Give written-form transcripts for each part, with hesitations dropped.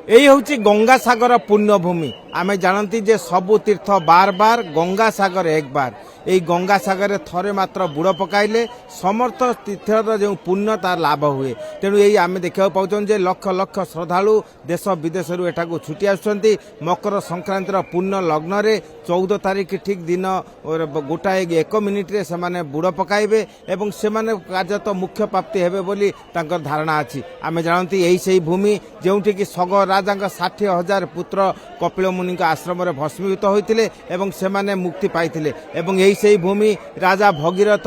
এই হচ্ছে গঙ্গাসাগর পুণ্যভূমি। আমি জানতি যে সবু তীর্থ বার বার, গঙ্গাসাগর একবার। এই গঙ্গাসাগরে থরে মাত্র বুড় পকাইলে সমস্ত তীর্থর যে পুণ্য তার লাভ হুয়ে। তেণু এই আমি দেখা পাচ্ছেন যে লক্ষ লক্ষ শ্রদ্ধালু দেশ বিদেশর এটাকে ছুটি আসছেন মকর সংক্রান্তির পুণ্য লগ্নরে 14 তারিখ ঠিক দিন গোটাଏ 1 মিনিটে সে বুড় পকাইবে এবং সে কার্যত মুখ্য প্রাপ্তি হবে বলে তাঁর ধারণা আছে। আমি জানতি এই সেই ভূমি যেটিকি সগ রাজাঙ্ক 60,000 পুত্র কপিল মুনিଙ୍କ আশ্রমরে ভস্মীভূত হয়েছিল এবং সেমানে মুক্তি পাইଥିଲେ এবং এই সেই ভূমি রাজা ভগীরথ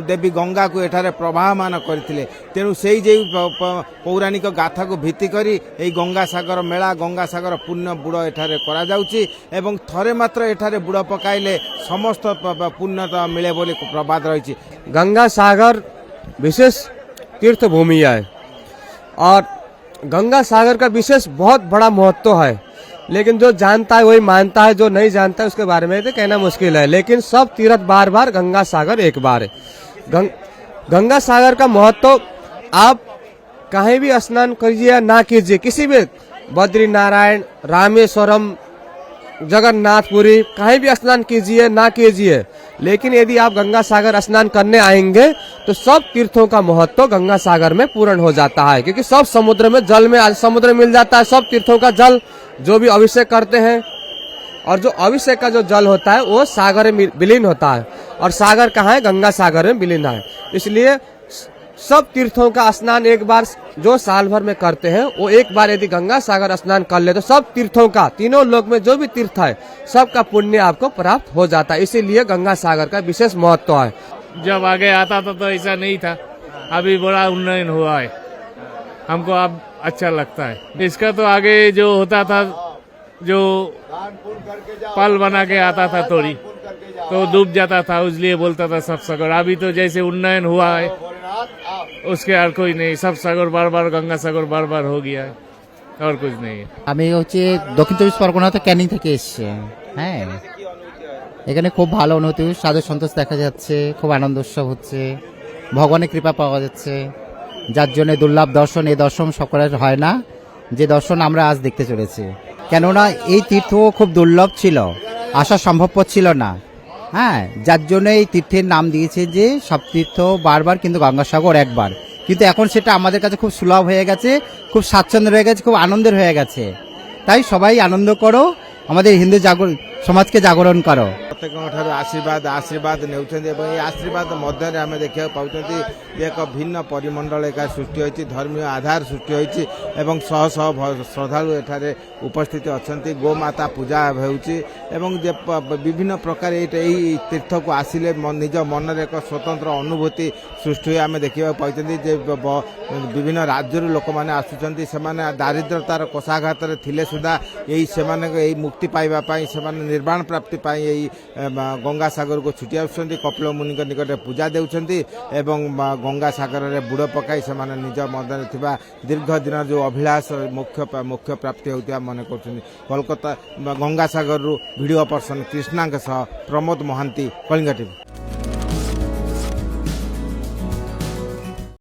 দেবী গঙ্গাকে এখানে প্রবাহমান করে। তেণু সেই যে পৌরাণিক গাথাকে ভিত্তি করে এই গঙ্গাসাগর মেলা, গঙ্গাসাগর পুণ্য বুড় এখানে করা যাচ্ছে এবং থরে মাত্র এখানে বুড় পকাইলে সমস্ত পুণ্যতা মিলে বলে প্রবাদ রয়েছে। गंगा सागर विशेष तीर्थ भूमि है और गंगा सागर का विशेष बहुत बड़ा महत्व है, लेकिन जो जानता है वही मानता है, जो नहीं जानता है उसके बारे में तो कहना मुश्किल है। लेकिन सब तीर्थ बार बार, गंगा सागर एक बार है। गंगा सागर का महत्व आप कहीं भी स्नान कीजिए या ना कीजिए, किसी भी बद्री नारायण, रामेश्वरम, जगन्नाथपुरी कहीं भी स्नान कीजिए ना कीजिए, लेकिन यदि आप गंगा सागर स्नान करने आएंगे तो सब तीर्थों का महत्व गंगा सागर में पूर्ण हो जाता है, क्योंकि सब समुद्र में जल में समुद्र मिल जाता है। सब तीर्थों का जल जो भी अभिषेक करते हैं और जो अभिषेक का जो जल होता है वो सागर में विलीन होता है, और सागर कहाँ है? गंगा सागर में विलीन है। इसलिए सब तीर्थों का स्नान एक बार जो साल भर में करते हैं वो एक बार यदि गंगा सागर स्नान कर ले तो सब तीर्थों का, तीनों लोक में जो भी तीर्थ है सबका पुण्य आपको प्राप्त हो जाता है। इसीलिए गंगा सागर का विशेष महत्व है। जब आगे आता था तो ऐसा नहीं था, अभी बड़ा उन्नयन हुआ है, हमको अब अच्छा लगता है। इसका तो आगे जो होता था, जो पल बना के आता था तोड़ी तो डूब जाता था, इसलिए बोलता था सब सागर। अभी तो जैसे उन्नयन हुआ है उसके और कोई नहीं, सब सागर बार बार, गंगा सागर बार बार हो गया है और कुछ नहीं है। আমি হচ্ছে দক্ষিণ চব্বিশ পরগনাতে ক্যানিং থেকে এসেছি। হ্যাঁ, এখানে খুব ভালো অনুভূতি, সাধু সন্তোষ দেখা যাচ্ছে, খুব আনন্দ উৎসব হচ্ছে, ভগবানের কৃপা পাওয়া যাচ্ছে, যার জন্য দুর্লভ দর্শন। এই দর্শন সকলের হয় না, যে দর্শন আমরা আজ দেখতে চলেছি। কেননা এই তীর্থ খুব দুর্লভ ছিল, আসা সম্ভবপর ছিল না। হ্যাঁ, যার জন্য এই তীর্থের নাম দিয়েছে যে সব তীর্থ বারবার কিন্তু গঙ্গাসাগর একবার। কিন্তু এখন সেটা আমাদের কাছে খুব সুলভ হয়ে গেছে, খুব স্বাচ্ছন্দ্য হয়ে গেছে, খুব আনন্দের হয়ে গেছে। তাই সবাই আনন্দ করো, আমাদের হিন্দু সমাজকে জাগরণ করো। প্রত্যেকঠার আশীর্বাদ আশীর্বাদ নেউছেন এবং এই আশীর্বাদ মধ্যে আমি দেখা পাচ্ছি যে এক ভিন্ন পরিমণ্ডল একা সৃষ্টি হয়েছে, ধর্মীয় আধার সৃষ্টি হয়েছে এবং শহ শহ শ্রদ্ধালু এখানে উপস্থিত অনেক। গোমাতা পূজা ହେଉଛି এবং যে বিভিন্ন প্রকার এই তীর্থକୁ আসলে নিজ মনের এক স্বতন্ত্র অনুভূতি সৃষ্টি হয়ে আমি দেখা পাচ্ছি যে বিভিন্ন রাজ্যর লোক মানে আসুচার, সে দারিদ্রতার কোষাঘাতরে থিলে সুদ্ধা এই এই মুক্তি পাইবা পাই, সেমানে নির্বাণ প্রাপ্তি পাই এই গঙ্গাসাগর को ছুটি আসছেন, কপিল মুনিଙ୍କ নিকটে পূজা দেউছেন এবং গঙ্গাসাগরের বুড় পকাই সে নিজ মନରେ থিবা দীর্ঘ দিনের যে অভিଳାষ মুখ্য প্রাপ্তি হেউଥିବା মনে করছেন। কোলকাতা গঙ্গাসাগরରୁ ভিডিଓ ପର୍ସନ କୃଷ୍ଣାଙ୍କ ସହ ପ୍ରମୋଦ ମହାନ୍ତି, କଳିଙ୍ଗ ଟିଭି।